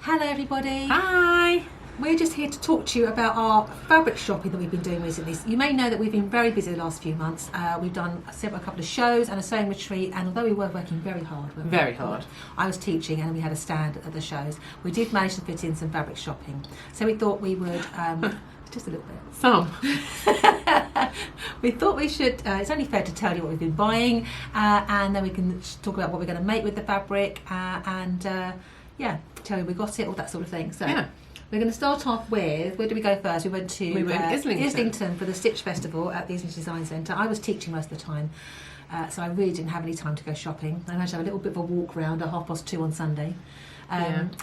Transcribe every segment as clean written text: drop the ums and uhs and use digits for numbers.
Hello everybody. Hi. We're just here to talk to you about our fabric shopping that we've been doing recently. You may know that we've been very busy the last few months. We've done a couple of shows and a sewing retreat, and although we were working very hard, I was teaching and we had a stand at the shows, we did manage to fit in some fabric shopping. So we thought we would, just a little bit. Some. We thought we should, it's only fair to tell you what we've been buying, and then we can talk about what we're going to make with the fabric, and tell you we got it, all that sort of thing. So yeah. We're going to start off with, where did we go first? We went to Islington for the Stitch Festival at the Islington Design Centre. I was teaching most of the time, so I really didn't have any time to go shopping. I managed to have a little bit of a walk round at 2:30 on Sunday.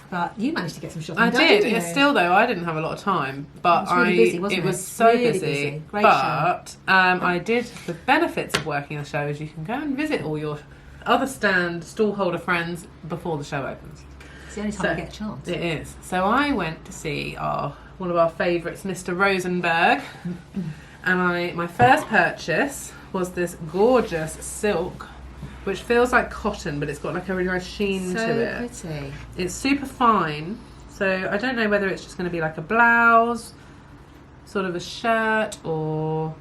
But you managed to get some shopping done, did. didn't you? Still though, I didn't have a lot of time, but it was really busy, wasn't it? It was so really busy. Great but I did. The benefits of working the show is you can go and visit all your other stallholder friends before the show opens. It's the only time you get a chance. It is. So I went to see one of our favourites, Mr. Rosenberg, and my first purchase was this gorgeous silk, which feels like cotton, but it's got like a really nice sheen to it. So pretty. It's super fine. So I don't know whether it's just going to be like a blouse, sort of a shirt, or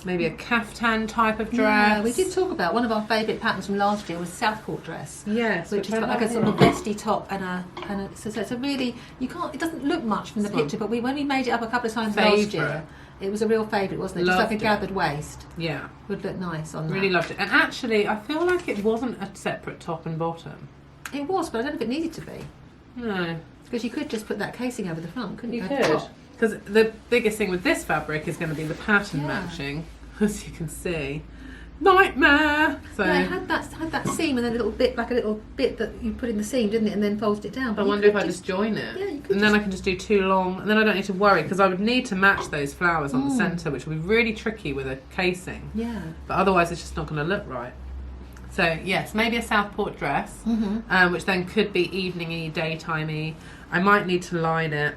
maybe a caftan type of dress. Yeah, we did talk about one of our favourite patterns from last year was Southpaw Dress. Yes, which is like a sort of vesty top and so it's a really, it doesn't look much from the picture, but when we made it up a couple of times last year, it was a real favourite, wasn't it? Just like a gathered waist. Yeah. Would look nice on that. Really loved it. And actually, I feel like it wasn't a separate top and bottom. It was, but I don't know if it needed to be. No. Because you could just put that casing over the front, couldn't you? You could. Because the biggest thing with this fabric is going to be the pattern matching, as you can see. Nightmare! So yeah, it had that seam and a little bit that you put in the seam, didn't it? And then folded it down. I wonder if I just join it. Yeah, you could. And then I can just do too long, and then I don't need to worry, because I would need to match those flowers on the centre, which would be really tricky with a casing. Yeah. But otherwise it's just not going to look right. So yes, maybe a Southpaw dress, which then could be evening-y, daytime-y. I might need to line it.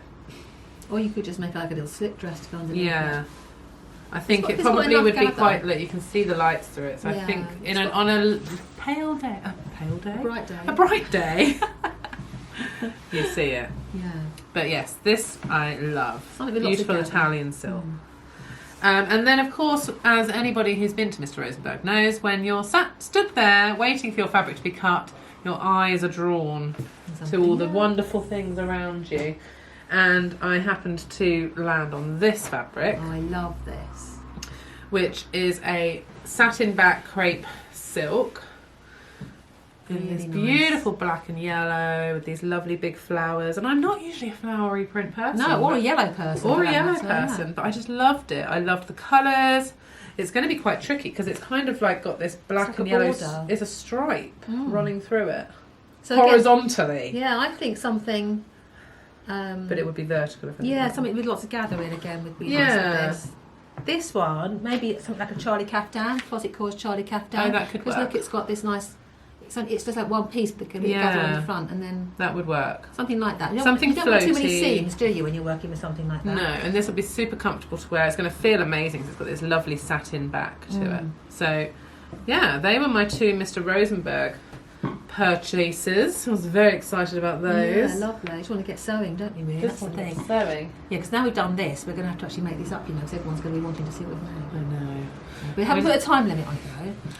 Or you could just make like a little slip dress to go underneath. Yeah. I think it probably would be quite. Look, you can see the lights through it. So I think on a pale day, a bright day, you see it. Yeah. But yes, this I love. Beautiful Italian silk. Mm. And then, of course, as anybody who's been to Mr. Rosenberg knows, when you're stood there waiting for your fabric to be cut, your eyes are drawn to all the wonderful things around you. And I happened to land on this fabric. Oh, I love this. Which is a satin back crepe silk. Really in this nice. Beautiful black and yellow with these lovely big flowers. And I'm not usually a flowery print person. No, or a yellow person. But I just loved it. I loved the colours. It's going to be quite tricky because it's kind of like got this black and yellow. It's a stripe running through it. So horizontally. Again, yeah, I think something... but it would be vertical. Something with lots of gathering again would be nice with this. This one, maybe something like a Charlie Kaftan, Closet Core's Charlie Kaftan. Oh, that could work. Because look, it's got this nice... It's just like one piece that can gather on the front, and then... That would work. Something like that. You don't floaty. want too many seams, do you, when you're working with something like that? No, and this will be super comfortable to wear. It's going to feel amazing because it's got this lovely satin back to it. So, yeah, they were my two Mr. Rosenberg purchases. I was very excited about those. Yeah, lovely. You just want to get sewing, don't you, really? That's the thing. Sewing. Yeah, because now we've done this, we're going to have to actually make this up, you know, because everyone's going to be wanting to see what we've made. I know. We haven't put a time limit on it,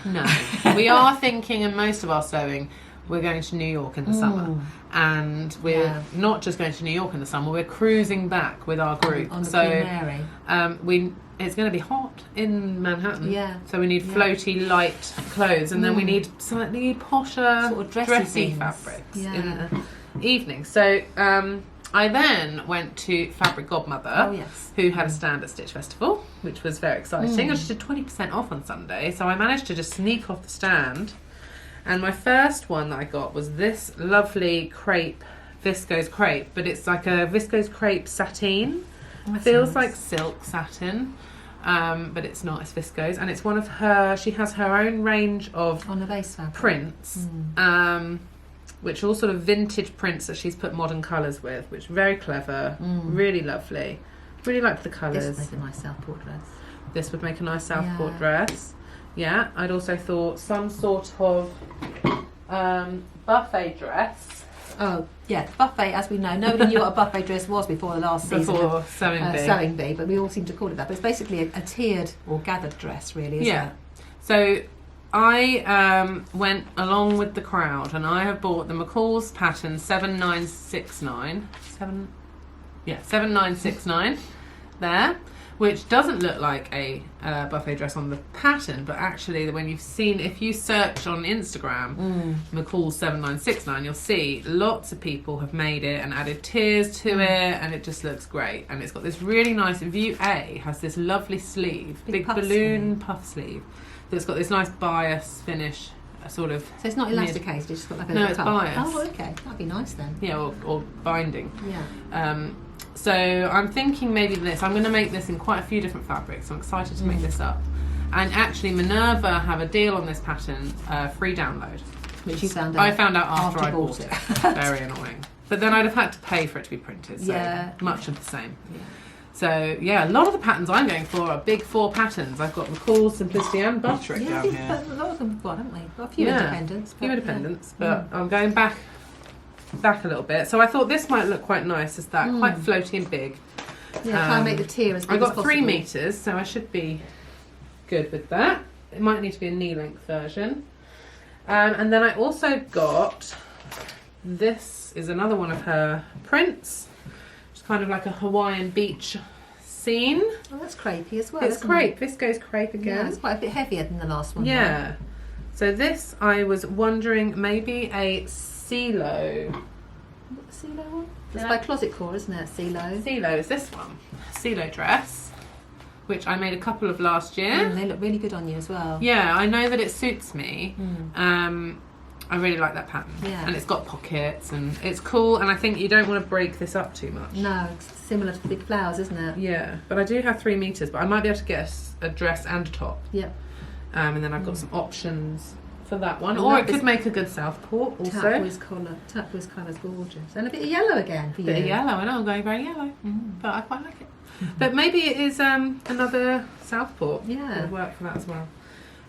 though. No. We are thinking, in most of our sewing, we're going to New York in the summer. And we're not just going to New York in the summer, we're cruising back with our group. On the Queen Mary. It's going to be hot in Manhattan. Yeah. So we need floaty, light clothes, and then we need slightly posher, sort of dressy fabrics in the evening. So I then went to Fabric Godmother, who had a stand at Stitch Festival, which was very exciting. I just did 20% off on Sunday, so I managed to just sneak off the stand. And my first one that I got was this lovely crepe, Viscose crepe, but it's like a Viscose crepe satin. Feels like silk satin, but it's not. It's viscose, and it's one of her. She has her own range of on the base fabric prints, which are all sort of vintage prints that she's put modern colours with, which is very clever, really lovely. Really like the colours. This would make a nice Southpaw dress. This would make a nice Southpaw dress. Yeah, I'd also thought some sort of buffet dress Oh, yeah, buffet, as we know. Nobody knew what a buffet dress was before the last season. Before Sewing Bee. But we all seem to call it that. But it's basically a tiered or gathered dress, really, isn't it? So I went along with the crowd, and I have bought the McCalls pattern 7969. 7969 there, which doesn't look like a buffet dress on the pattern, but actually when if you search on Instagram McCalls 7969, you'll see lots of people have made it and added tiers to it, and it just looks great. And it's got this really nice, view A has this lovely sleeve, big balloon puff sleeve, that's got this nice bias finish, sort of. So it's not elasticated, it's just got like a no, it's bias. Oh, okay, that'd be nice then. Yeah, or binding. Yeah. So I'm thinking maybe this. I'm going to make this in quite a few different fabrics. I'm excited to make this up. And actually, Minerva have a deal on this pattern, free download. Which you found out? I found out after I bought it. Very annoying. But then I'd have had to pay for it to be printed. So much of the same. Yeah. So yeah, a lot of the patterns I'm going for are big 4 patterns. I've got McCalls, Simplicity, and Butterick down here. A lot of them we've got, haven't we? Got a few independents. But I'm going back a little bit. So I thought this might look quite nice as that, quite floaty and big. Yeah, try and make the tier as big as possible. I've got 3 meters, so I should be good with that. It might need to be a knee-length version. And then I also got, this is another one of her prints. It's kind of like a Hawaiian beach scene. Oh, that's crepey as well. It's crepe, Viscose crepe again. Yeah, it's quite a bit heavier than the last one. Yeah. Right? So this, I was wondering, maybe a CeeLo. What's the CeeLo one? It's by Closet Core, isn't it? CeeLo. CeeLo is this one. CeeLo dress, which I made a couple of last year. They look really good on you as well. Yeah, I know that it suits me. I really like that pattern. Yeah. And it's got pockets and it's cool, and I think you don't want to break this up too much. No, it's similar to big flowers, isn't it? Yeah, but I do have 3 meters, but I might be able to get a dress and a top. Yeah. And then I've got some options for that one. Or it could make a good Southpaw also. Turquoise colour's gorgeous. And a bit of yellow again for you. A bit of yellow, I know, I'm going very yellow. But I quite like it. But maybe it is another Southpaw. Yeah. It would work for that as well.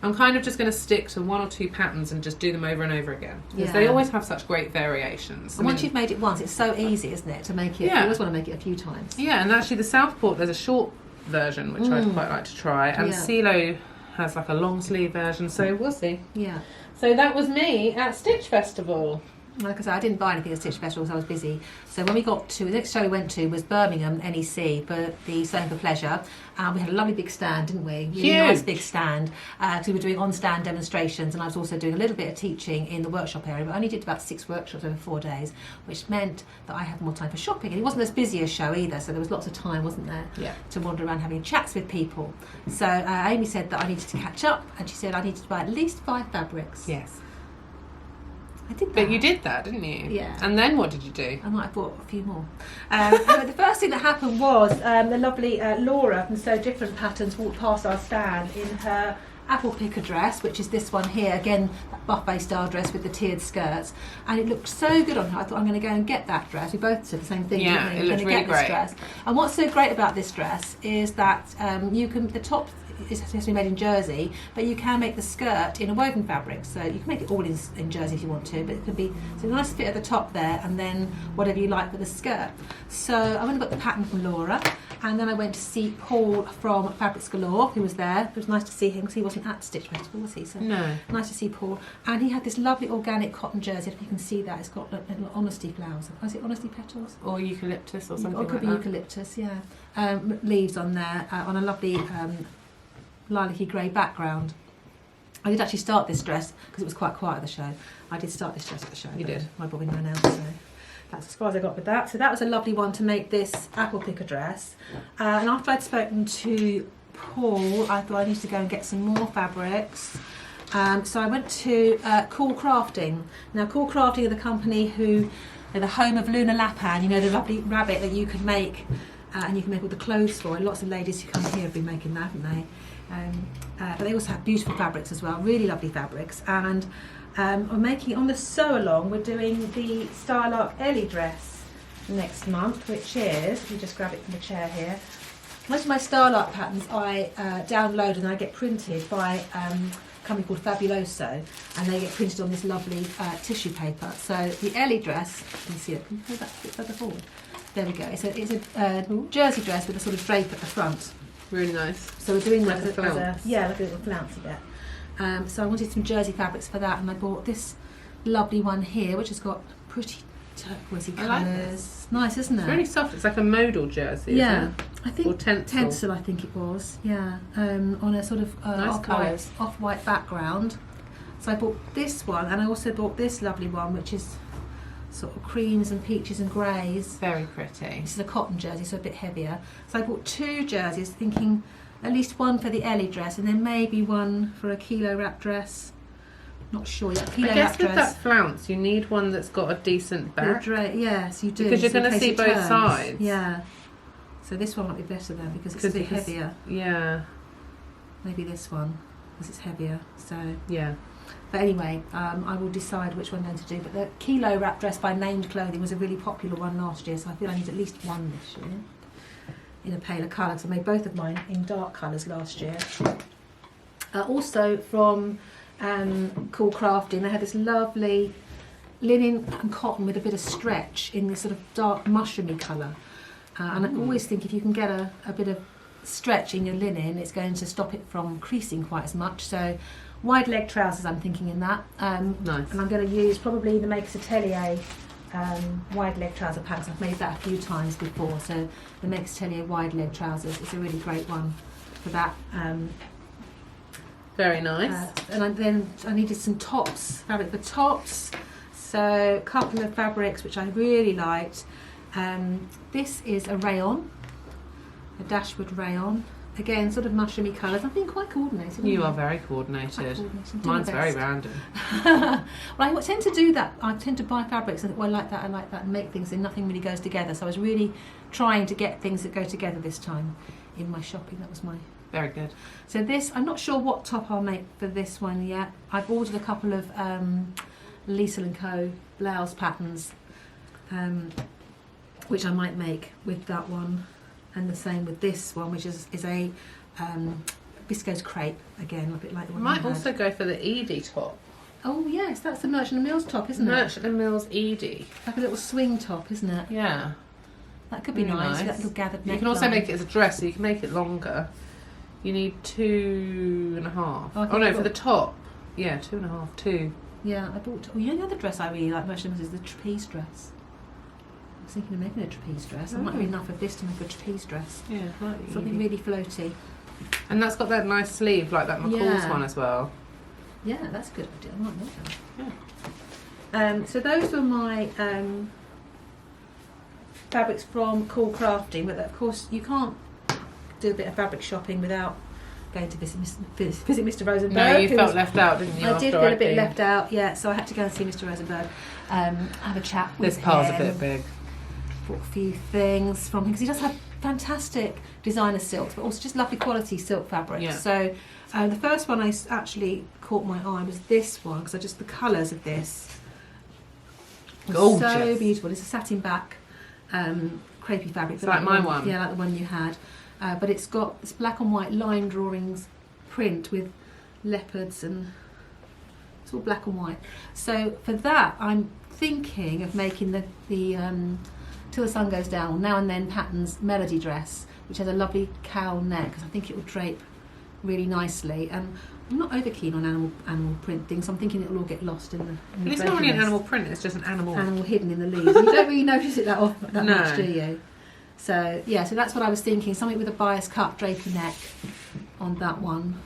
I'm kind of just going to stick to 1 or 2 patterns and just do them over and over again. Because they always have such great variations. And once you've made it once, it's so easy, isn't it, to make it? You always want to make it a few times. Yeah, and actually the Southpaw, there's a short version, which I'd quite like to try. And CeeLo has like a long sleeve version, so we'll see. Yeah. So that was me at Stitch Festival. Like I said, I didn't buy anything at Stitch Festival because I was busy. So when we got to, the next show we went to was Birmingham, NEC, but the Sewing for Pleasure. We had a lovely big stand, didn't we? Really nice big stand. Because we were doing on-stand demonstrations, and I was also doing a little bit of teaching in the workshop area, but I only did about 6 workshops over 4 days, which meant that I had more time for shopping. And it wasn't as busy a show either, so there was lots of time, wasn't there, to wander around having chats with people. So Amy said that I needed to catch up, and she said I needed to buy at least 5 fabrics. Yes. I did that. But you did that, didn't you? Yeah. And then what did you do? I might have bought a few more. Anyway, the first thing that happened was the lovely Laura from So Different Patterns walked past our stand in her apple picker dress, which is this one here, again, that buffet style dress with the tiered skirts, and it looked so good on her. I thought, I'm going to go and get that dress. We both said the same thing. Yeah, didn't we? it looks really great. Dress. And what's so great about this dress is that the top is supposed to be made in jersey, but you can make the skirt in a woven fabric, so you can make it all in jersey if you want to, but it could be a nice fit at the top there, and then whatever you like with the skirt. So I went and got the pattern from Laura, and then I went to see Paul from Fabrics Galore, who was there. It was nice to see him because he wasn't at Stitch Festival, was he? So no. Nice to see Paul, and he had this lovely organic cotton jersey. If you can see that, it's got little honesty flowers. Is it honesty petals? Or eucalyptus or something or it could like be that. Eucalyptus, yeah. Leaves on there on a lovely lilac-y grey background. I did actually start this dress because it was quite quiet at the show. I did start this dress at the show. You did. My bobbin ran out, so that's as far as I got with that. So that was a lovely one to make this apple picker dress. And after I'd spoken to Paul, I thought I needed to go and get some more fabrics. So I went to Cool Crafting. Now, Cool Crafting are the company who are the home of Luna Lapan. You know, the lovely rabbit that you could make, and you can make all the clothes for. And lots of ladies who come here have been making that, haven't they? But they also have beautiful fabrics as well, really lovely fabrics. And I'm making it on the sew along. We're doing the Style Arc Ellie dress next month, which is, let me just grab it from the chair here. Most of my Style Arc patterns I download and I get printed by company called Fabuloso, and they get printed on this lovely tissue paper. So the Ellie dress, you can see it. Can you hold that a bit further forward? There we go. It's a jersey dress with a sort of drape at the front. Really nice. So we're doing like that a flounce. like a little flounce a bit. So I wanted some jersey fabrics for that, and I bought this lovely one here, which has got pretty turquoisey colours. Like nice, isn't it? It's really soft. It's like a modal jersey. Yeah, isn't it? I think or tencel. I think it was. Yeah, on a sort of nice off-white background. So I bought this one, and I also bought this lovely one, which is sort of creams and peaches and greys. Very pretty. This is a cotton jersey, so a bit heavier. So I bought 2 jerseys, thinking at least one for the Ellie dress, and then maybe one for a kilo wrap dress. Not sure yet. I guess with that flounce, you need one that's got a decent back. Yes, you do. Because you're going to see both sides. Yeah. So this one might be better then because it's a bit heavier. Yeah. Maybe this one because it's heavier. So yeah. But anyway, I will decide which one I'm going to do. But the kilo wrap dress by Named Clothing was a really popular one last year, so I feel I need at least one this year in a paler colour. So I made both of mine in dark colours last year. Also from Cool Crafting, they had this lovely linen and cotton with a bit of stretch in this sort of dark mushroomy colour. And I always think if you can get a bit of stretch in your linen, it's going to stop it from creasing quite as much. So wide leg trousers, I'm thinking in that. Nice. And I'm going to use probably the Makers Atelier wide leg trouser pants. I've made that a few times before. So the Makers Atelier wide leg trousers is a really great one for that. Very nice. And then I needed some tops, fabric for tops. So a couple of fabrics which I really liked. This is a rayon, a Dashwood rayon. Again, sort of mushroomy colours. I'm being quite coordinated. You are very coordinated. Mine's very random. Well, I tend to do that. I tend to buy fabrics and think, well, I like that, and make things, and nothing really goes together. So I was really trying to get things that go together this time in my shopping. That was my... Very good. So this, I'm not sure what top I'll make for this one yet. I've ordered a couple of Lisa & Co. blouse patterns, which I might make with that one. And the same with this one, which is a Viscose crepe, again, a bit like the one I might also go for the Edie top. Oh yes, that's the Merchant & Mills top, isn't it? Merchant & Mills Edie. Like a little swing top, isn't it? Yeah. That could be really nice. That little gathered neckline. You can also make it as a dress, so you can make it longer. You need 2.5. Oh no, for the top. Yeah, 2.5, 2. Yeah, I bought... Oh, you know the other dress I really like, Merchant & Mills, is the trapeze dress. I was thinking of making a trapeze dress. I might have enough of this to make a trapeze dress. Yeah, right. Something really floaty. And that's got that nice sleeve, like that McCalls one as well. Yeah, that's a good idea. I might make that. Yeah. So those were my fabrics from Cool Crafting, but of course you can't do a bit of fabric shopping without going to visit Mr. Rosenberg. No, you felt left out, didn't you? I did feel a bit left out, yeah. So I had to go and see Mr. Rosenberg, have a chat with him. This par's a bit big. Bought a few things from him because he does have fantastic designer silks, but also just lovely quality silk fabrics. Yeah. So the first one I actually caught my eye was this one because I just the colours of this were so beautiful. It's a satin back crepey fabric. It's like my one. Yeah, like the one you had. But it's got this black and white line drawings print with leopards and it's all black and white. So for that, I'm thinking of making the Till the Sun Goes Down, Now and Then Patterns melody dress, which has a lovely cowl neck because I think it will drape really nicely. And I'm not over keen on animal print things. I'm thinking it will all get lost in the It's not really an animal print. It's just an animal hidden in the leaves. You don't really notice it that much, do you? So yeah, so that's what I was thinking. Something with a bias cut drapey neck on that one.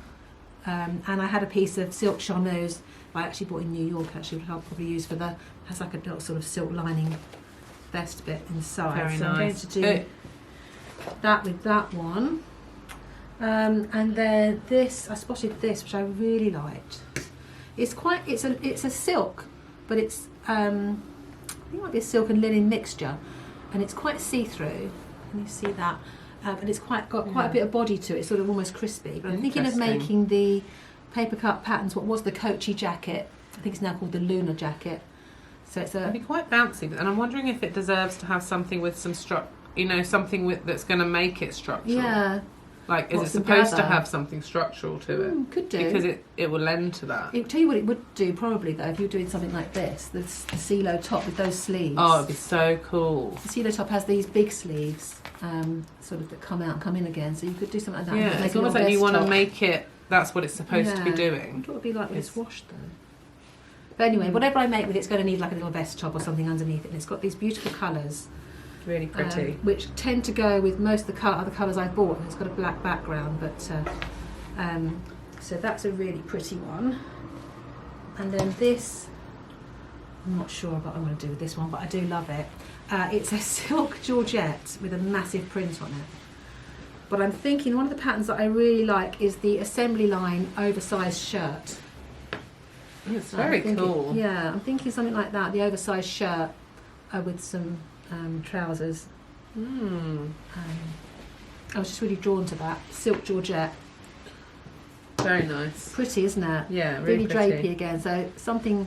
And I had a piece of silk charmeuse I actually bought in New York. Actually, which I'll probably use for the has like a little sort of silk lining vest bit inside. Very so nice. I'm going to do that with that one. And then this, I spotted this, which I really liked. It's a silk, but it's I think it might be a silk and linen mixture, and it's quite see-through. Can you see that? And it's got quite a bit of body to it. It's sort of almost crispy. But I'm thinking of making the paper cut patterns. What was the Coachy jacket? I think it's now called the Lunar jacket. So it'd be quite bouncy, and I'm wondering if it deserves to have something with some something that's going to make it structural. Yeah. Like, is it supposed to have something structural to it? Could do. Because it will lend to that. I'll tell you what it would do probably though, if you're doing something like this, the CeeLo top with those sleeves. Oh, it'd be so cool. The CeeLo top has these big sleeves, sort of that come out and come in again, so you could do something like that. Yeah, it's almost like you want to make it, that's what it's supposed to be doing. I thought it would be like when it's washed though. But anyway, whatever I make with it's going to need like a little vest top or something underneath it, and it's got these beautiful colours. Really pretty. Which tend to go with most of the other colours I've bought. It's got a black background, but so that's a really pretty one. And then this, I'm not sure what I'm going to do with this one, but I do love it. It's a silk georgette with a massive print on it. But I'm thinking one of the patterns that I really like is the assembly line oversized shirt. It's very cool. Yeah, I'm thinking something like that, the oversized shirt with some trousers. I was just really drawn to that silk georgette. Very nice. Pretty, isn't it? Yeah, really pretty. drapey again. So something.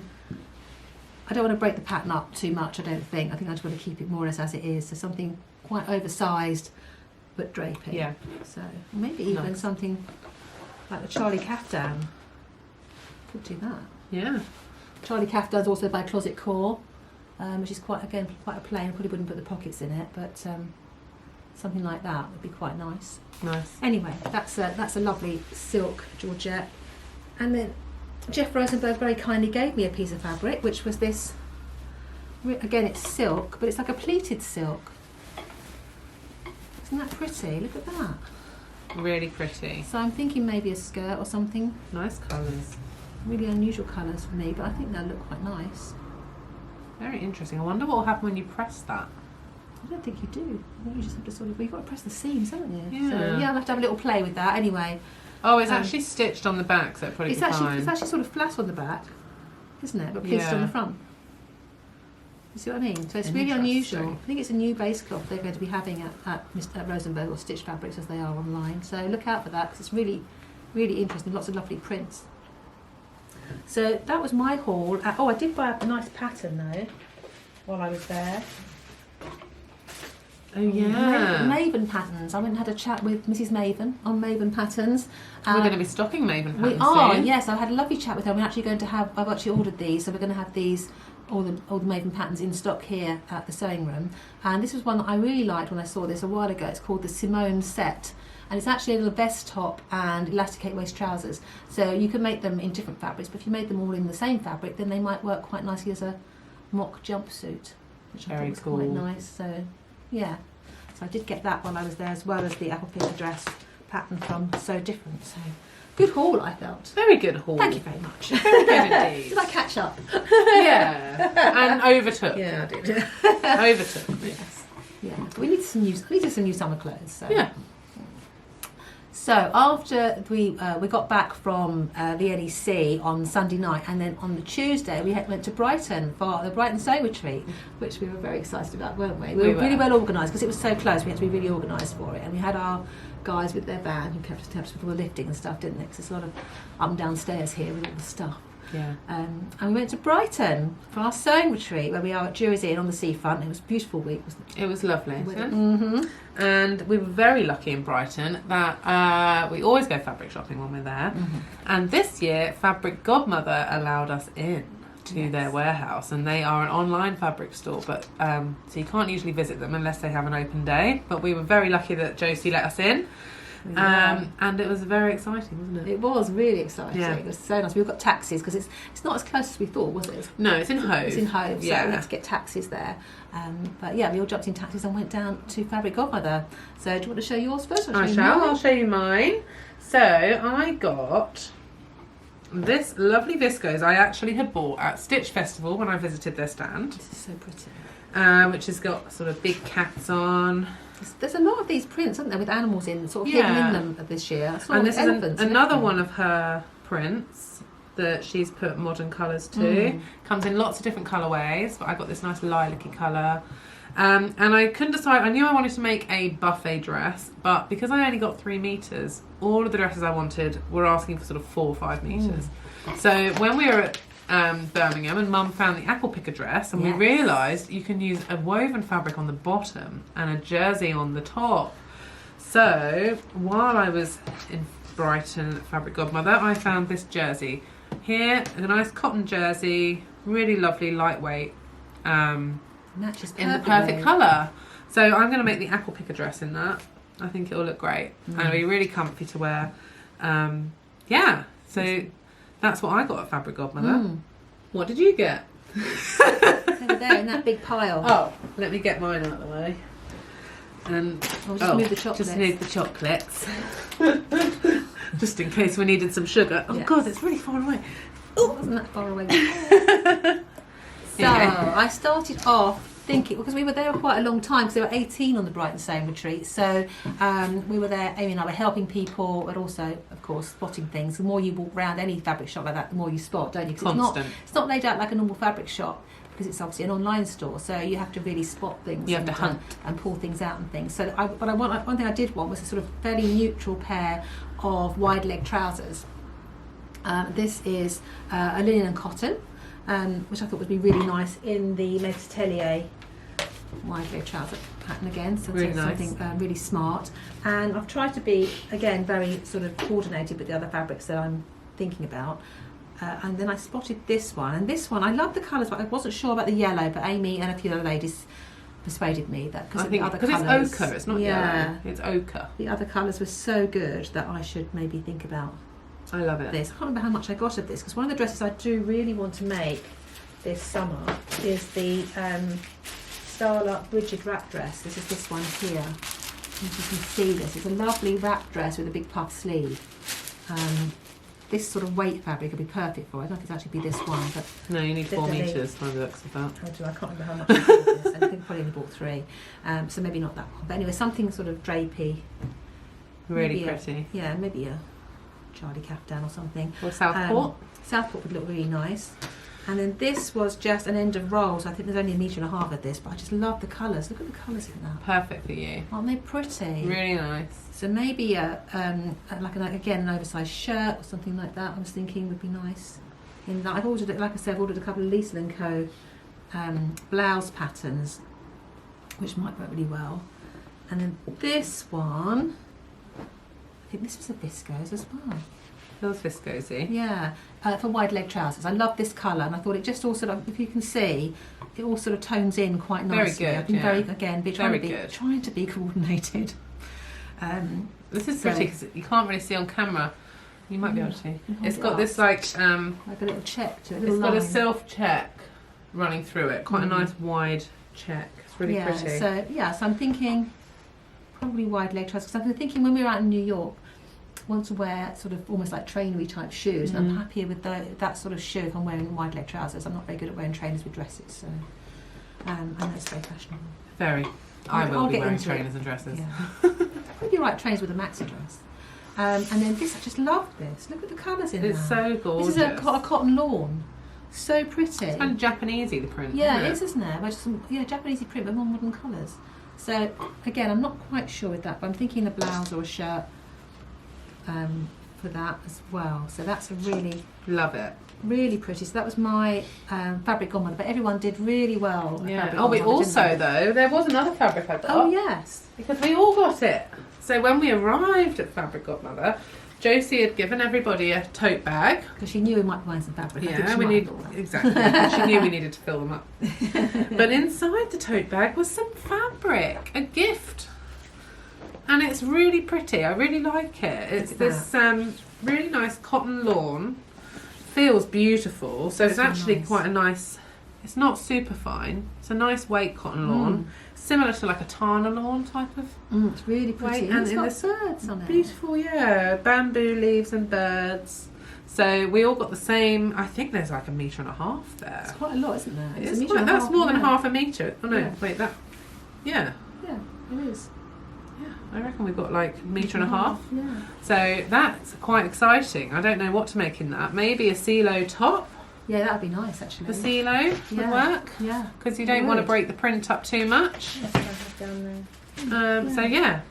I don't want to break the pattern up too much. I don't think. I think I just want to keep it more or less as it is. So something quite oversized, but drapey. Yeah. So maybe even something like the Charlie Kaftan. Could do that. Yeah. Charlie Kaftan's also by Closet Core. Which is quite a plain. I probably wouldn't put the pockets in it, but something like that would be quite nice. Nice. Anyway, that's a lovely silk georgette. And then Jeff Rosenberg very kindly gave me a piece of fabric, which was this. Again, it's silk, but it's like a pleated silk. Isn't that pretty? Look at that. Really pretty. So I'm thinking maybe a skirt or something. Nice colours. Really unusual colours for me, but I think they'll look quite nice. Very interesting. I wonder what will happen when you press that. I don't think you do. I think you just have to you've got to press the seams, haven't you? Yeah. So, yeah, I'll have to have a little play with that anyway. Oh, it's actually stitched on the back, so it'll probably be fine. It's actually sort of flat on the back, isn't it? But pleated on the front. You see what I mean? So it's really unusual. I think it's a new base cloth they're going to be having at Rosenberg, or Stitch Fabrics as they are online. So look out for that, because it's really, really interesting. Lots of lovely prints. So that was my haul. Oh, I did buy a nice pattern though while I was there. Oh yeah, Maven patterns. I went and had a chat with Mrs. Maven on Maven patterns. We're going to be stocking Maven patterns. We are, soon. yes. I had a lovely chat with her. We're actually going to have. I've actually ordered these, so we're going to have these all the Maven patterns in stock here at the sewing room. And this was one that I really liked when I saw this a while ago. It's called the Simone Set. And it's actually a little vest top and elasticate waist trousers. So you can make them in different fabrics, but if you made them all in the same fabric, then they might work quite nicely as a mock jumpsuit, which I thought was quite nice. So, yeah. So I did get that while I was there, as well as the apple picker dress pattern from So Different. So, good haul, I felt. Very good haul. Thank you very much. Very good indeed. Did I catch up? Yeah. And overtook. Yeah, I did. Overtook. Yes. Yeah. But we needed some new summer clothes. So. Yeah. So after we got back from the NEC on Sunday night, and then on the Tuesday we went to Brighton for the Brighton Sewing Retreat, which we were very excited about, weren't we? We were really well organised because it was so close. We had to be really organised for it, and we had our guys with their van who kept us with all the lifting and stuff, didn't they? Because there's a lot of up and down stairs here with all the stuff. Yeah. And we went to Brighton for our sewing retreat, where we are at Jury's Inn on the seafront. It was a beautiful week, wasn't it? It was lovely. Mm-hmm. And we were very lucky in Brighton that we always go fabric shopping when we're there. Mm-hmm. And this year, Fabric Godmother allowed us in to their warehouse, and they are an online fabric store, but so you can't usually visit them unless they have an open day. But we were very lucky that Josie let us in. Yeah. And it was very exciting, wasn't it? It was really exciting. Yeah. It was so nice. We've got taxis because it's not as close as we thought, was it? No, it's in Hove. It's in Hove, so yeah. we had to get taxis there. But yeah, we all jumped in taxis and went down to Fabric Godmother. So do you want to show yours first? I shall. I'll show you mine. So I got this lovely viscose I actually had bought at Stitch Festival when I visited their stand. This is so pretty. Which has got sort of big cats on. There's a lot of these prints, aren't there, with animals in, sort of hidden in them this year. And this is another one of her prints that she's put modern colours to. Comes in lots of different colourways, but I got this nice lilac-y colour. And I couldn't decide. I knew I wanted to make a buffet dress, but because I only got 3 metres, all of the dresses I wanted were asking for sort of 4 or 5 metres. So when we were at Birmingham, and Mum found the apple picker dress, and we realised you can use a woven fabric on the bottom and a jersey on the top. So while I was in Brighton at Fabric Godmother, I found this jersey here, a nice cotton jersey, really lovely, lightweight, matches in the perfect colour. So I'm going to make the apple picker dress in that. I think it'll look great and it'll be really comfy to wear. Yeah, so that's what I got at Fabric Godmother. What did you get? Over there in that big pile. Oh, let me get mine out of the way. And just move the chocolates. Just need the chocolates. Just in case we needed some sugar. Oh God, it's really far away. Oh, wasn't that far away? So I started off thinking, because we were there quite a long time, because there were 18 on the Brighton Sewing Retreat. So we were there, Amy and I were helping people, but also, of course, spotting things. The more you walk around any fabric shop like that, the more you spot, don't you? Because it's not laid out like a normal fabric shop, because it's obviously an online store, so you have to really spot things. You have to hunt and pull things out and things. So one thing I did want was a sort of fairly neutral pair of wide leg trousers. This is a linen and cotton, which I thought would be really nice in the Mediterranean wide leg trouser pattern again. So really nice. Something really smart. And I've tried to be, again, very sort of coordinated with the other fabrics that I'm thinking about. And then I spotted this one, and this one I love the colours, but I wasn't sure about the yellow. But Amy and a few other ladies persuaded me that because the other colours, it's ochre, it's not yellow, it's ochre. The other colours were so good that I should maybe think about. I love it. This I can't remember how much I got of this, because one of the dresses I do really want to make this summer is the Starlight Rigid wrap dress. This is this one here. As you can see, this is a lovely wrap dress with a big puff sleeve. This sort of weight fabric would be perfect for it. I don't know if it's actually be this one, but no, you need 4 metres by the looks of that. I can't remember how much I bought this. I think probably only bought 3, so maybe not that one. But anyway, something sort of drapey, really pretty. Maybe a Charlie caftan or something. Or Southport. Southport would look really nice. And then this was just an end of roll, so I think there's only 1.5 metres of this, but I just love the colours. Look at the colours in that. Perfect for you. Aren't they pretty? Really nice. So maybe an oversized shirt or something like that. I was thinking would be nice. In that, I've ordered it. Like I said, I've ordered a couple of Liesl & Co. Blouse patterns, which might work really well. And then this one, I think this was a viscose as well. Feels viscosy. Yeah, for wide leg trousers. I love this colour, and I thought it just all sort of, if you can see, it all sort of tones in quite nicely. Very good. I've been trying to be coordinated. This is pretty because you can't really see on camera. You might be able to. It's got this like a little check to it. It's got a self check running through it. Quite a nice wide check. It's really pretty. So I'm thinking probably wide leg trousers, because I've been thinking when we were out in New York, I want to wear sort of almost like trainery type shoes, and I'm happier with that sort of shoe if I'm wearing wide leg trousers. I'm not very good at wearing trainers with dresses, so and that's very fashionable. Very. I will be wearing trainers and dresses. Yeah. Maybe right trainers with a maxi dress. And then this, I just love this. Look at the colours in it. It's so gorgeous. This is a cotton lawn. So pretty. It's kind of Japanesey, the print. Yeah, it is, isn't it? Japanesey print, but more modern colours. So again, I'm not quite sure with that, but I'm thinking a blouse or a shirt for that as well. So that's a really really pretty. So that was my fabric godmother, but everyone did really well. Yeah. Oh, we also though there was another fabric I got. Oh yes, because we all got it. So when we arrived at Fabric Godmother, Josie had given everybody a tote bag because she knew we might find some fabric. Yeah, exactly. She knew we needed to fill them up. But inside the tote bag was some fabric, a gift. And it's really pretty. I really like it. It's this really nice cotton lawn. Feels beautiful. So it's actually nice. Quite a nice. It's not super fine. It's a nice weight cotton lawn, similar to like a Tana lawn type of. It's really pretty. And it's got birds on it. Beautiful, yeah. Bamboo leaves and birds. So we all got the same. I think there's like 1.5 meters there. It's quite a lot, isn't there? That's more than half a metre. Oh no, wait, that. Yeah. Yeah, it is. I reckon we've got like 1.5 meters. Yeah. So that's quite exciting. I don't know what to make in that. Maybe a CeeLo top. Yeah, that would be nice actually. The CeeLo would work. Yeah. Because you don't want to break the print up too much. Yes, I have down there. So yeah,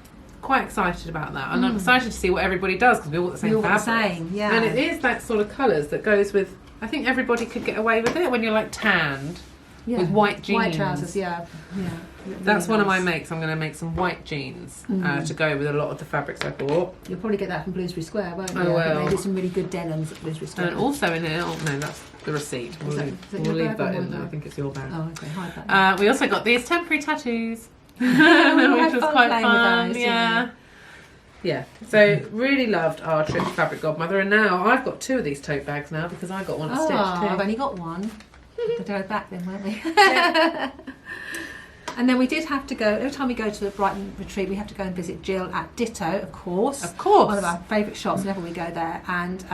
quite excited about that. And I'm excited to see what everybody does because we all got the same fabric. Yeah. And it is that sort of colours that goes with. I think everybody could get away with it when you're like tanned. with white jeans. White trousers, yeah. That's one of my makes. I'm going to make some white jeans to go with a lot of the fabrics I bought. You'll probably get that from Bloomsbury Square, won't you? I will. I think they do some really good denims at Bloomsbury Square. And also in here, no, that's the receipt. We'll leave that in there. I think it's your bag. Oh, okay, hide that. We also got these temporary tattoos, which was quite fun. Yeah. So really loved our trip to Fabric Godmother, and now I've got 2 of these tote bags now because I got one at Stitch too. I've only got one. We'll go back then, won't we? And then we did have to go, every time we go to the Brighton retreat, we have to go and visit Jill at Ditto, of course. Of course. One of our favourite shops whenever we go there. And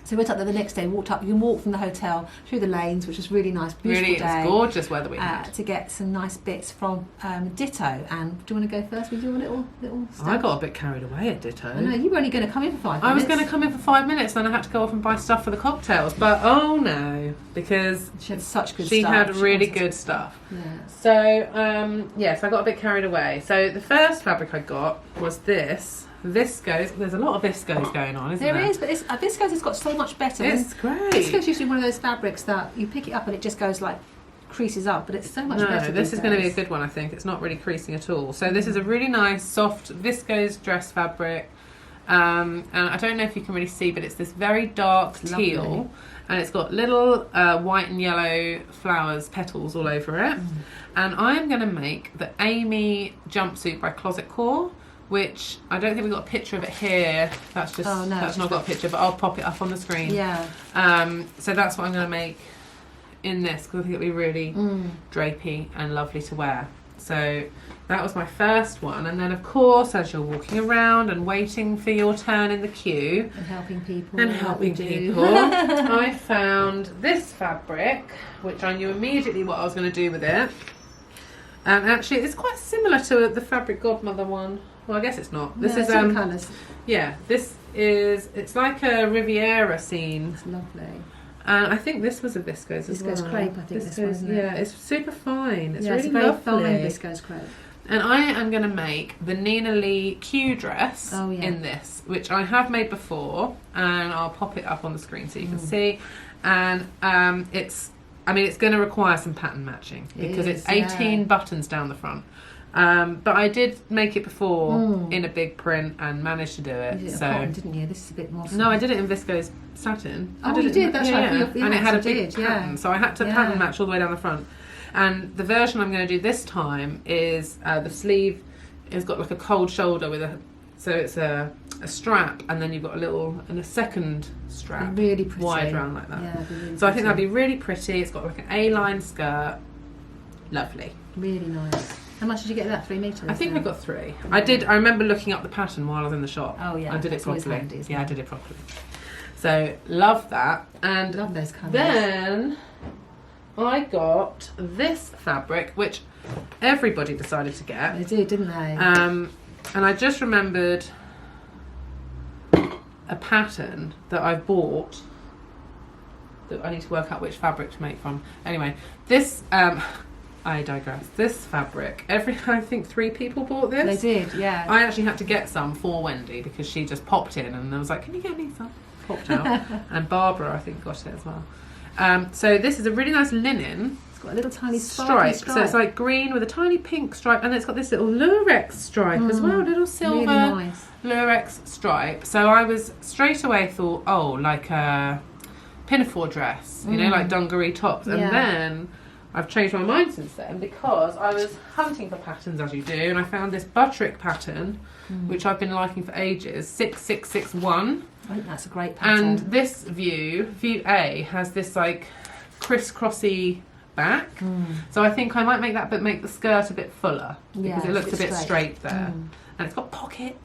so we went up there the next day, walked up, you can walk from the hotel through the lanes, which was really nice, beautiful day. It's gorgeous weather we had. To get some nice bits from Ditto. And do you want to go first? We do a little stuff. I got a bit carried away at Ditto. I know, you were only going to come in for 5 minutes. I was going to come in for 5 minutes, then I had to go off and buy stuff for the cocktails. But oh no, because she had such good stuff. She had really good stuff. Yeah. So, so I got a bit carried away. So the first fabric I got was this. Viscose. There's a lot of viscose going on, isn't there? There is, but viscose has got so much better. It's great. Viscose is usually one of those fabrics that you pick it up and it just goes like creases up, but it's so much better. No, this is going to be a good one, I think. It's not really creasing at all. So this is a really nice soft viscose dress fabric. And I don't know if you can really see, but it's this very dark teal, and it's got little white and yellow flowers, petals all over it. And I'm going to make the Amy jumpsuit by Closet Core, which I don't think we've got a picture of it here. That's just that's not got a picture, but I'll pop it up on the screen. Yeah. So that's what I'm going to make in this, because I think it'll be really drapey and lovely to wear. So that was my first one, and then of course, as you're walking around and waiting for your turn in the queue and helping people, I found this fabric, which I knew immediately what I was going to do with it. And actually, it's quite similar to the Fabric Godmother one. Well, I guess it's not. This is colours. Yeah, this is. It's like a Riviera scene. It's lovely. And I think this was a viscose as well. Viscose crepe, I think. Viscose, it's super fine. It's really it's very lovely. fine viscose crepe. And I am going to make the Nina Lee Q dress in this, which I have made before, and I'll pop it up on the screen so you can see. And it's going to require some pattern matching because it's 18 buttons down the front. But I did make it before in a big print and managed to do it. You did cotton, didn't you? This is a bit more. No, I did it in Viscose Satin. You did. That's right. Yeah. And it had a big pattern, so I had to pattern match all the way down the front. And the version I'm going to do this time is the sleeve has got like a cold shoulder with it's a strap, and then you've got a second strap, really pretty, wide round like that. Yeah, really so I think that'd be really pretty. It's got like an A-line skirt, lovely, really nice. How much did you get that? 3 meters? I think I got 3. I remember looking up the pattern while I was in the shop. Oh yeah, I did it properly. Handy, I did it properly. So love that, and love those colours. Then I got this fabric, which everybody decided to get. They did, didn't they? And I just remembered a pattern that I bought that I need to work out which fabric to make from. Anyway, this. I digress. This fabric, I think 3 people bought this. They did, yeah. I actually had to get some for Wendy because she just popped in and I was like, can you get me some? Popped out. And Barbara, I think, got it as well. So this is a really nice linen. It's got a little tiny stripe. So it's like green with a tiny pink stripe, and it's got this little lurex stripe as well, little silver really nice. Lurex stripe. So I was straight away thought, like a pinafore dress, you know, like dungaree tops. And then I've changed my mind since then because I was hunting for patterns, as you do, and I found this Butterick pattern, which I've been liking for ages, 6661. I think that's a great pattern. And this view A, has this like crisscrossy back. So I think I might make that, but make the skirt a bit fuller because it looks a bit straight there. And it's got pockets.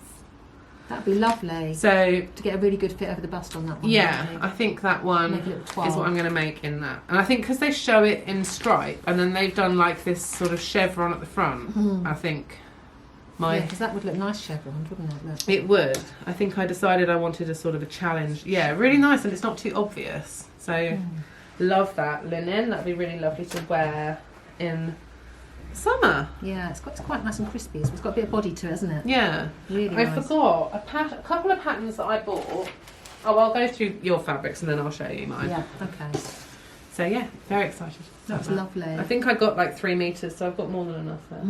That'd be lovely. So to get a really good fit over the bust on that one. Yeah, I think that one is what I'm going to make in that. And I think because they show it in stripe, and then they've done like this sort of chevron at the front. I think because that would look nice chevron, wouldn't it? Look. It would. I think I decided I wanted a sort of a challenge. Yeah, really nice, and it's not too obvious. So love that linen. That'd be really lovely to wear in summer. Yeah, it's quite nice and crispy. It's got a bit of body to it, hasn't it? Yeah. Really nice. I forgot a couple of patterns that I bought. Oh, I'll go through your fabrics and then I'll show you mine. Yeah, okay. So yeah, very excited. That's lovely. I think I got like 3 meters, so I've got more than enough there.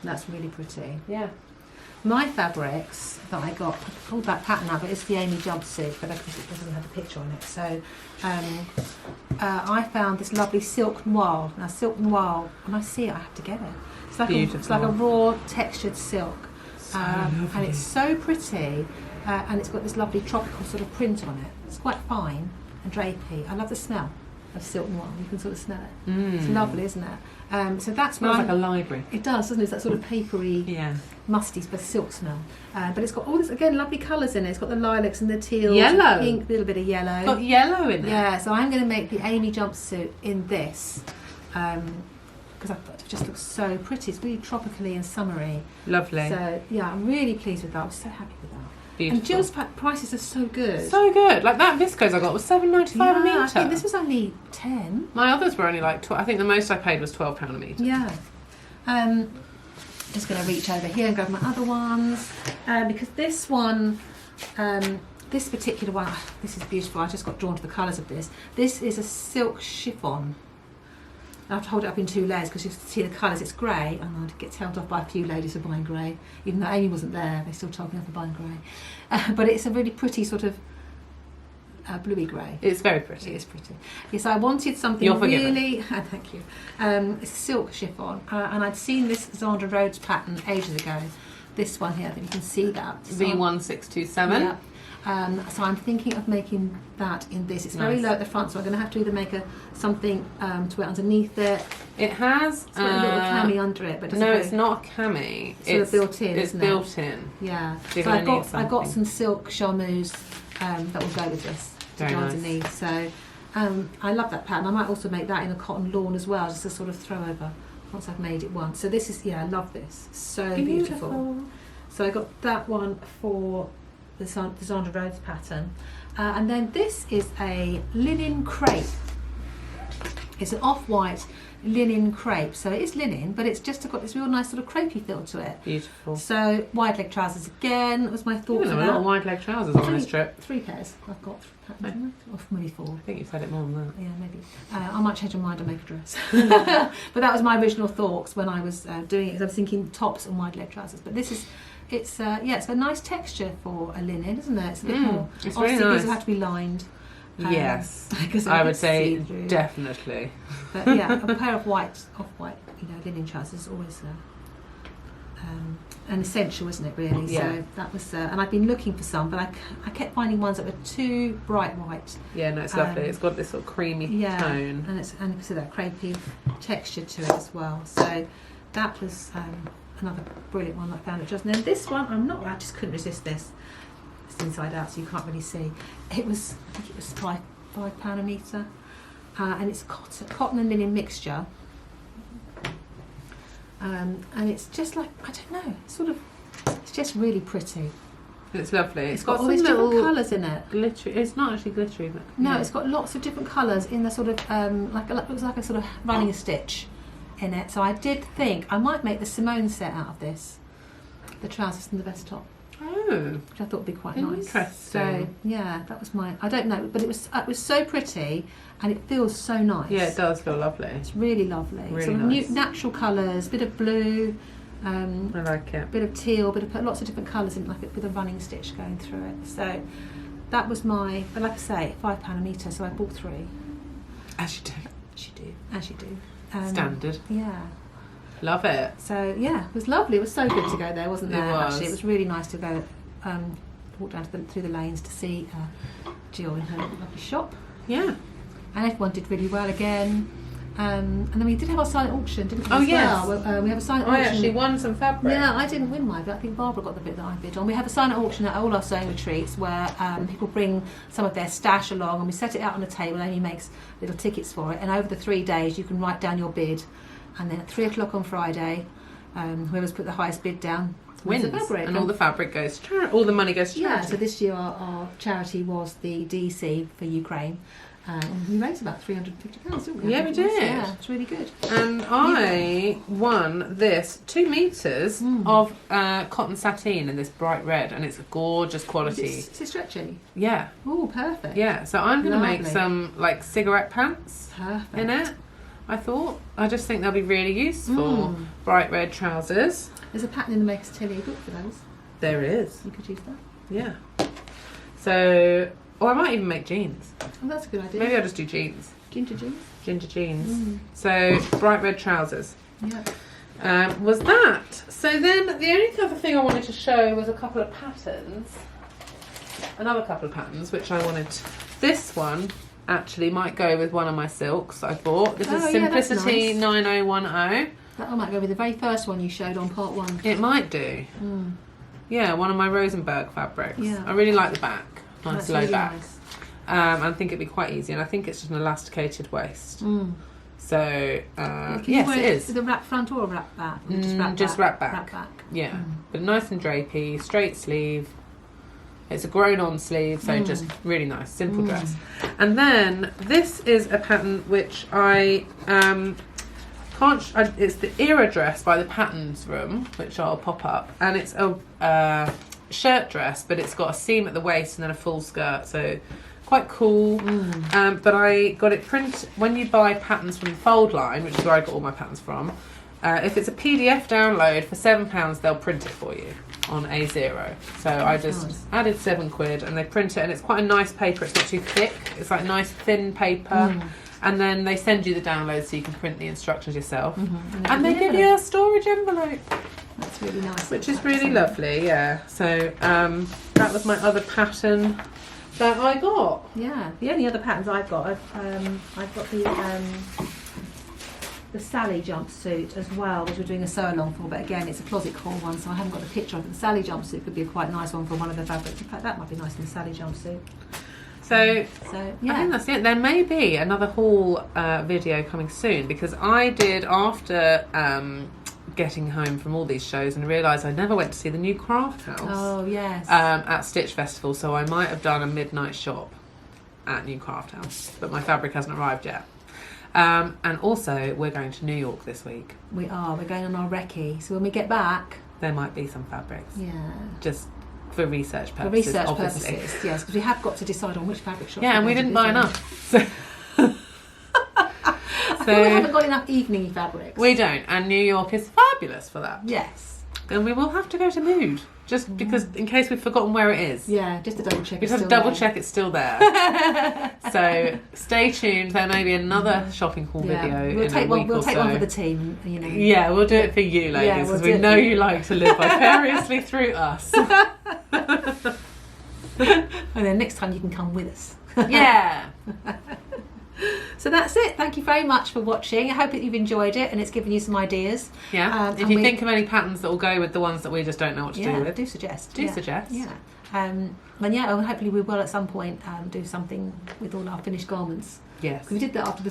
That's really pretty. Yeah. My fabrics that I got, I pulled that pattern out, but it's the Amy jumpsuit, but because it doesn't have a picture on it. So I found this lovely silk noir. Now silk noir, when I see it, I have to get it. It's like it's like a raw textured silk, and it's so pretty, and it's got this lovely tropical sort of print on it. It's quite fine and drapey. I love the smell of silk noir. You can sort of smell it. It's lovely, isn't it? So that's smells like a library. It does, doesn't it? It's that sort of papery, musty, but silk smell. But it's got all this, again, lovely colours in it. It's got the lilacs and the teal, yellow, pink, a little bit of yellow. It's got yellow in it. Yeah, so I'm going to make the Amy jumpsuit in this because I thought it just looks so pretty. It's really tropically and summery. Lovely. So yeah, I'm really pleased with that. I was so happy with that. Beautiful. And Jill's prices are so good. So good. Like that viscose I got was $7.95 a metre. I think this was only 10. My others were only like I think the most I paid was £12 a metre. Yeah. Just going to reach over here and grab my other ones because this one, this particular one, this is beautiful. I just got drawn to the colours of this. This is a silk chiffon. I have to hold it up in 2 layers because you can see the colours. It's grey, and I get held off by a few ladies for buying grey. Even though Amy wasn't there, they still told me off for buying grey. But it's a really pretty sort of bluey grey. It's very pretty. It is pretty. Yes, I wanted something really... thank you. It's silk chiffon, and I'd seen this Zandra Rhodes pattern ages ago. This one here, I think you can see that. V1627. Yeah. So I'm thinking of making that in this. It's very low at the front, so I'm going to have to either make something to wear underneath it. It has a little cami under it, but no, it's not a cami. It's built in. It's built in. Yeah. So I've got some silk charmeuse that will go with this to go underneath. So I love that pattern. I might also make that in a cotton lawn as well, just to sort of throw over once I've made it once. So this is I love this. So beautiful. So I got that one for the Zandra Rhodes pattern, and then this is a linen crepe. It's an off-white linen crepe, so it is linen, but it's just got this real nice sort of crepey feel to it. Beautiful. So wide leg trousers again. That was my thought. There were a lot of wide leg trousers on this trip. 3 pairs. I've got patterns, or maybe 4. I think you said it more than that. Yeah, maybe. I might change my mind and make a dress. But that was my original thoughts when I was doing it. I was thinking tops and wide leg trousers, but this is. It's it's a nice texture for a linen, isn't it? It's a bit more. It's really nice. These have to be lined. Yes, I would say definitely. But yeah, a pair of off-white, linen trousers is always an essential, isn't it? Really. Yeah. So that was, and I've been looking for some, but I kept finding ones that were too bright white. Yeah, no, it's lovely. It's got this sort of creamy tone, and you can see that crepey texture to it as well. So that was. Another brilliant one that I found at just. And then this one, I just couldn't resist this. It's inside out, so you can't really see. I think it was £5 a metre, and it's cotton and linen mixture. And it's just like, I don't know, it's just really pretty. It's lovely. It's got all these different colours in it. Glittery. It's not actually glittery, but no, it's got lots of different colours in the sort of it looks like a sort of running a stitch in it. So I did think I might make the Simone Set out of this, the trousers and the vest top. Oh, which I thought would be quite nice. Interesting. So yeah, that was I don't know, but it was so pretty and it feels so nice. Yeah, it does feel lovely. It's really lovely. Really sort of nice. Natural colours, bit of blue. I like it. Bit of teal, lots of different colours in, like with a running stitch going through it. So that was but like I say, £5 a metre. So I bought 3. As you do. As you do. Standard. Yeah. Love it. So yeah, it was lovely. It was so good to go there, wasn't there? It was. Actually, it was really nice to go walk down through the lanes to see Jill in her lovely shop. Yeah. And everyone did really well again. And then we did have our silent auction, didn't we? Oh, as yes. Well? We have a silent auction. I actually won some fabric. Yeah, I didn't win mine, but I think Barbara got the bit that I bid on. We have a silent auction at all our sewing retreats where people bring some of their stash along, and we set it out on a table. Amy makes little tickets for it, and over the 3 days you can write down your bid, and then at 3 o'clock on Friday, whoever's put the highest bid down wins, the fabric. And all the fabric goes to all the money goes to charity. Yeah, so this year our charity was the DC for Ukraine. We raised about £350, didn't we? Yeah, we did. Yeah, it's really good. And I won this 2 metres of cotton sateen in this bright red, and it's a gorgeous quality. Is it stretchy? Yeah. Oh, perfect. Yeah, so I'm going to make some like cigarette pants in it. I just think they'll be really useful. Bright red trousers. There's a pattern in the Maker's Atelier book for those. There is. You could use that. Yeah. So, or I might even make jeans. Oh, that's a good idea. Maybe I'll just do jeans. Ginger jeans? Ginger jeans. So, bright red trousers. Yeah. Was that. So then, the only other thing I wanted to show was a couple of patterns. Another couple of patterns, which I wanted. This one actually might go with one of my silks I bought. This is Simplicity 9010. That might go with the very first one you showed on part 1. It might do. Yeah, one of my Rosenberg fabrics. Yeah. I really like the back. Nice low really back. Nice. I think it'd be quite easy, and I think it's just an elasticated waist. So, yes, it is. With a wrap front or a wrap back? Just wrap back. Wrap back. Yeah, but nice and drapey, straight sleeve. It's a grown-on sleeve, so just really nice, simple dress. And then this is a pattern which I it's the Era dress by the Patterns Room, which I'll pop up, and it's a shirt dress, but it's got a seam at the waist and then a full skirt, so quite cool. But I got it print when you buy patterns from the Fold line, which is where I got all my patterns from. If it's a PDF download for £7, they'll print it for you on A0. So I just added £7 and they print it, and it's quite a nice paper. It's not too thick. It's like nice thin paper. And then they send you the download so you can print the instructions yourself. And they give you a storage envelope. That's really nice. Which is really lovely, yeah. So that was my other pattern that I got. Yeah, the only other patterns I've got, I've got the Sally jumpsuit as well, which we're doing a sew-along for, but again, it's a closet core one, so I haven't got the picture of it. The Sally jumpsuit could be a quite nice one for one of the fabrics. In fact, that might be nice in the Sally jumpsuit. So yeah. I think that's it. There may be another haul video coming soon, because I did, after getting home from all these shows, and realised I never went to see the new Craft House. Oh, yes. At Stitch Festival, so I might have done a midnight shop at New Craft House, but my fabric hasn't arrived yet. And also, we're going to New York this week. We are. We're going on our recce. So when we get back, there might be some fabrics. Yeah. Just for research purposes, obviously. Yes, because we have got to decide on which fabric shop. Yeah, and we didn't buy enough. So we haven't got enough evening fabrics. We don't, and New York is fabulous for that. Yes. And we will have to go to Mood, just because, in case we've forgotten where it is. Yeah, just to double check. We just have to double check it's still there. So stay tuned. There may be another shopping haul video. We'll take one for the team. You know. Yeah, we'll do it for you, ladies, because we know you like to live vicariously through us. And then next time you can come with us. Yeah. So that's it. Thank you very much for watching. I hope that you've enjoyed it and it's given you some ideas. Yeah. If you think of any patterns that will go with the ones that we just don't know what to do with, do suggest. Suggest. Yeah. And hopefully we will at some point do something with all our finished garments. Yes. We did that after the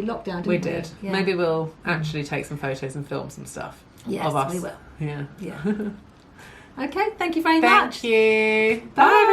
lockdown, didn't we? We did. Yeah. Maybe we'll actually take some photos and film some stuff of us. We will. Yeah. Okay. Thank you very much. Thank you. Bye.